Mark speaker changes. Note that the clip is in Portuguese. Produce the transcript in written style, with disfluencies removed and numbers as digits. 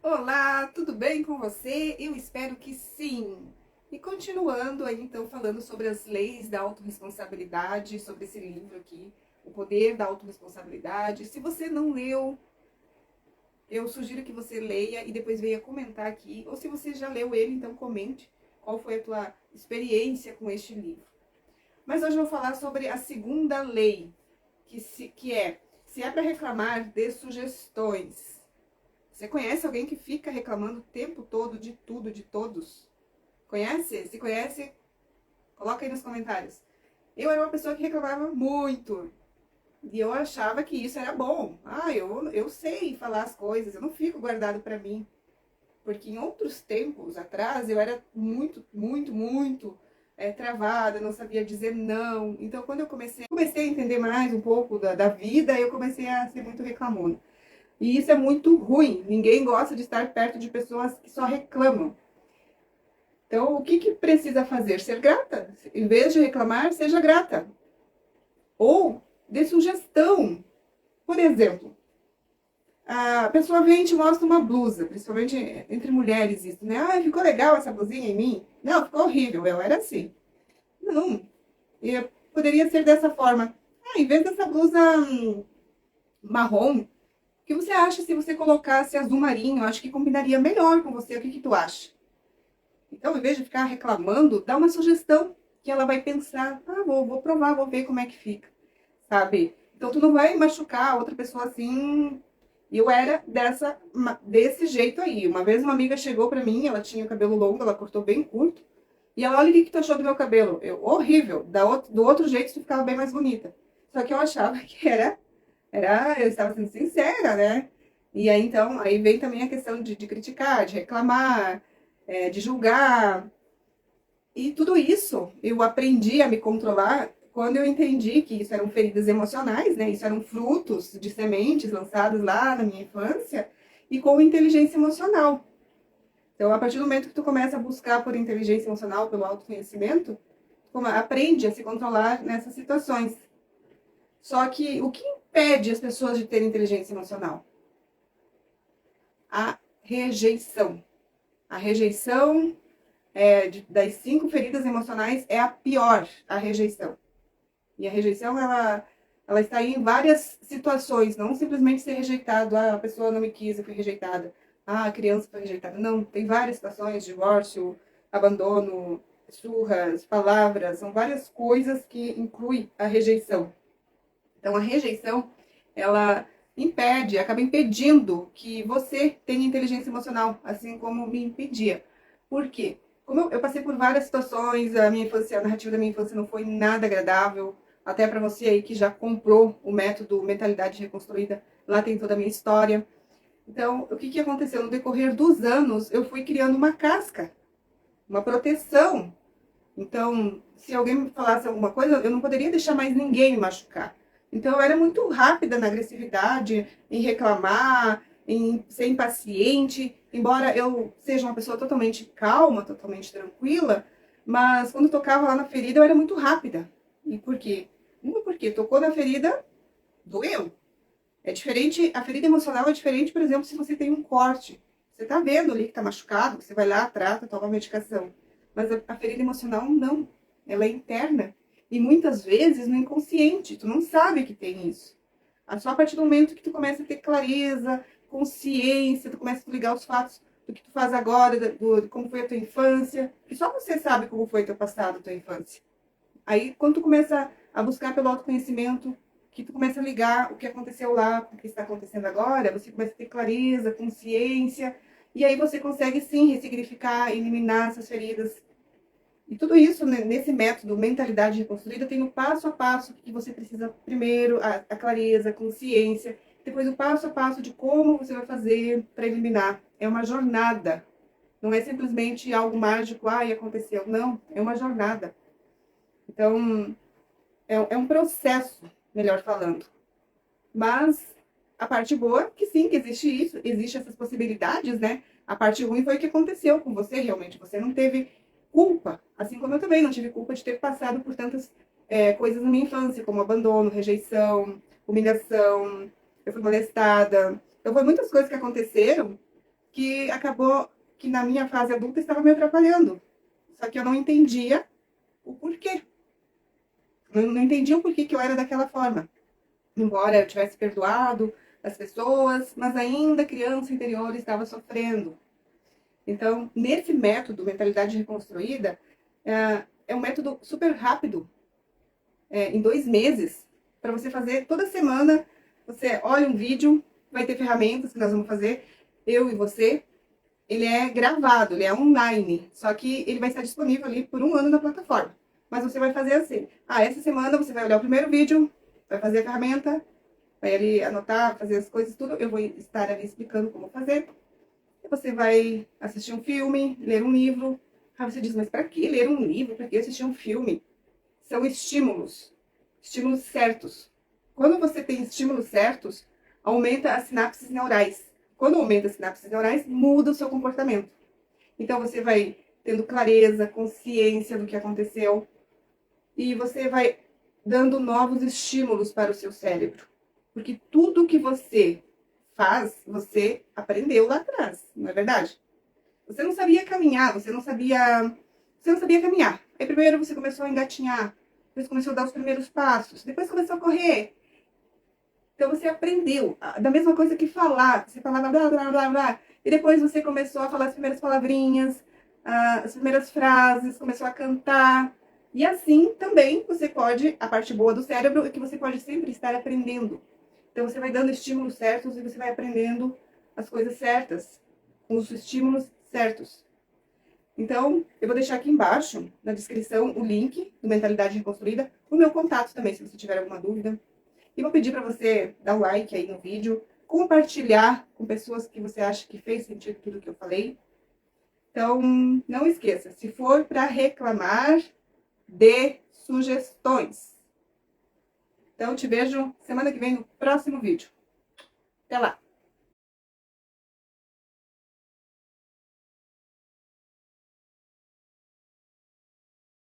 Speaker 1: Olá, tudo bem com você? Eu espero que sim. E continuando aí então falando sobre as leis da autorresponsabilidade, sobre esse livro aqui, O Poder da Autorresponsabilidade. Se você não leu, eu sugiro que você leia e depois venha comentar aqui. Ou se você já leu ele, então comente qual foi a tua experiência com este livro. Mas hoje eu vou falar sobre a segunda lei, se é para reclamar, dê sugestões. Você conhece alguém que fica reclamando o tempo todo de tudo, de todos? Conhece? Se conhece, coloca aí nos comentários. Eu era uma pessoa que reclamava muito. E eu achava que isso era bom. Eu sei falar as coisas, eu não fico guardado pra mim. Porque em outros tempos atrás eu era muito travada, não sabia dizer não. Então quando eu comecei a entender mais um pouco da vida, eu comecei a ser muito reclamona. E isso é muito ruim. Ninguém gosta de estar perto de pessoas que só reclamam. Então, o que precisa fazer? Ser grata. Em vez de reclamar, seja grata. Ou dê sugestão. Por exemplo, a pessoa vem e te mostra uma blusa, principalmente entre mulheres isso, né? Ah, ficou legal essa blusinha em mim? Não, ficou horrível. Eu era assim. Não. E poderia ser dessa forma. Ah, em vez dessa blusa marrom, o que você acha se você colocasse azul marinho? Eu acho que combinaria melhor com você. O que tu acha? Então, em vez de ficar reclamando, dá uma sugestão que ela vai pensar, vou provar, vou ver como é que fica, sabe? Então, tu não vai machucar a outra pessoa assim. Eu era desse jeito aí. Uma vez uma amiga chegou pra mim, ela tinha o cabelo longo, ela cortou bem curto. E ela, olha o que tu achou do meu cabelo. Horrível. Do outro jeito tu ficava bem mais bonita. Só que eu achava que eu estava sendo sincera, né? E aí, então, aí vem também a questão de criticar, de reclamar, de julgar. E tudo isso eu aprendi a me controlar quando eu entendi que isso eram feridas emocionais, né? Isso eram frutos de sementes lançadas lá na minha infância e com inteligência emocional. Então, a partir do momento que tu começa a buscar por inteligência emocional, pelo autoconhecimento, tu aprende a se controlar nessas situações. Só que o que impede as pessoas de terem inteligência emocional? A rejeição. A rejeição das 5 feridas emocionais é a pior, a rejeição. E a rejeição, ela está aí em várias situações, não simplesmente ser rejeitado, a pessoa não me quis, eu fui rejeitada, a criança foi rejeitada. Não, tem várias situações, divórcio, abandono, surras, palavras, são várias coisas que incluem a rejeição. Então, a rejeição, ela acaba impedindo que você tenha inteligência emocional, assim como me impedia. Por quê? Como eu passei por várias situações, a narrativa da minha infância não foi nada agradável, até para você aí que já comprou o método Mentalidade Reconstruída, lá tem toda a minha história. Então, o que aconteceu? No decorrer dos anos, eu fui criando uma casca, uma proteção. Então, se alguém me falasse alguma coisa, eu não poderia deixar mais ninguém me machucar. Então, eu era muito rápida na agressividade, em reclamar, em ser impaciente, embora eu seja uma pessoa totalmente calma, totalmente tranquila, mas quando tocava lá na ferida, eu era muito rápida. E por quê? Uma, porque tocou na ferida, doeu. É diferente, a ferida emocional é diferente, por exemplo, se você tem um corte. Você tá vendo ali que tá machucado, você vai lá, trata, toma a medicação. Mas a ferida emocional não. Ela é interna. E muitas vezes no inconsciente, tu não sabe que tem isso. É só a partir do momento que tu começa a ter clareza, consciência, tu começa a ligar os fatos do que tu faz agora, de como foi a tua infância, que só você sabe como foi teu passado, tua infância. Aí, quando tu começa a buscar pelo autoconhecimento, que tu começa a ligar o que aconteceu lá com o que está acontecendo agora, você começa a ter clareza, consciência, e aí você consegue sim ressignificar, eliminar essas feridas. E tudo isso, né, nesse método Mentalidade Reconstruída, tem o passo a passo que você precisa primeiro, a clareza, a consciência, depois o passo a passo de como você vai fazer para eliminar. É uma jornada, não é simplesmente algo mágico, aconteceu. Não, é uma jornada. Então, é um processo, melhor falando. Mas a parte boa, que sim, que existe isso, existe essas possibilidades, né? A parte ruim foi o que aconteceu com você, realmente. Você não teve culpa, assim como eu também não tive culpa de ter passado por tantas coisas na minha infância, como abandono, rejeição, humilhação, eu fui molestada. Então, foi muitas coisas que aconteceram que acabou que na minha fase adulta estava me atrapalhando. Só que eu não entendia o porquê. Eu não entendia o porquê que eu era daquela forma. Embora eu tivesse perdoado as pessoas, mas ainda criança interior estava sofrendo. Então, nesse método, Mentalidade Reconstruída, é um método super rápido, em 2 meses, para você fazer toda semana. Você olha um vídeo, vai ter ferramentas que nós vamos fazer, eu e você. Ele é gravado, ele é online, só que ele vai estar disponível ali por 1 ano na plataforma. Mas você vai fazer assim, essa semana você vai olhar o primeiro vídeo, vai fazer a ferramenta, vai ali anotar, fazer as coisas, tudo. Eu vou estar ali explicando como fazer. E você vai assistir um filme, ler um livro. Você diz, mas para que ler um livro? Para que assistir um filme? São estímulos certos. Quando você tem estímulos certos, aumenta as sinapses neurais. Quando aumenta as sinapses neurais, muda o seu comportamento. Então você vai tendo clareza, consciência do que aconteceu e você vai dando novos estímulos para o seu cérebro. Porque tudo que você faz, você aprendeu lá atrás, não é verdade? Você não sabia caminhar, você não sabia caminhar. Aí primeiro você começou a engatinhar, depois começou a dar os primeiros passos, depois começou a correr. Então você aprendeu, da mesma coisa que falar, você falava blá blá blá blá, e depois você começou a falar as primeiras palavrinhas, as primeiras frases, começou a cantar. E assim também você pode, a parte boa do cérebro é que você pode sempre estar aprendendo. Então você vai dando estímulos certos e você vai aprendendo as coisas certas, com os estímulos certos. Então, eu vou deixar aqui embaixo, na descrição, o link do Mentalidade Reconstruída, o meu contato também, se você tiver alguma dúvida. E vou pedir para você dar um like aí no vídeo, compartilhar com pessoas que você acha que fez sentido tudo que eu falei. Então, não esqueça, se for para reclamar, dê sugestões. Então, te vejo semana que vem no próximo vídeo. Até lá!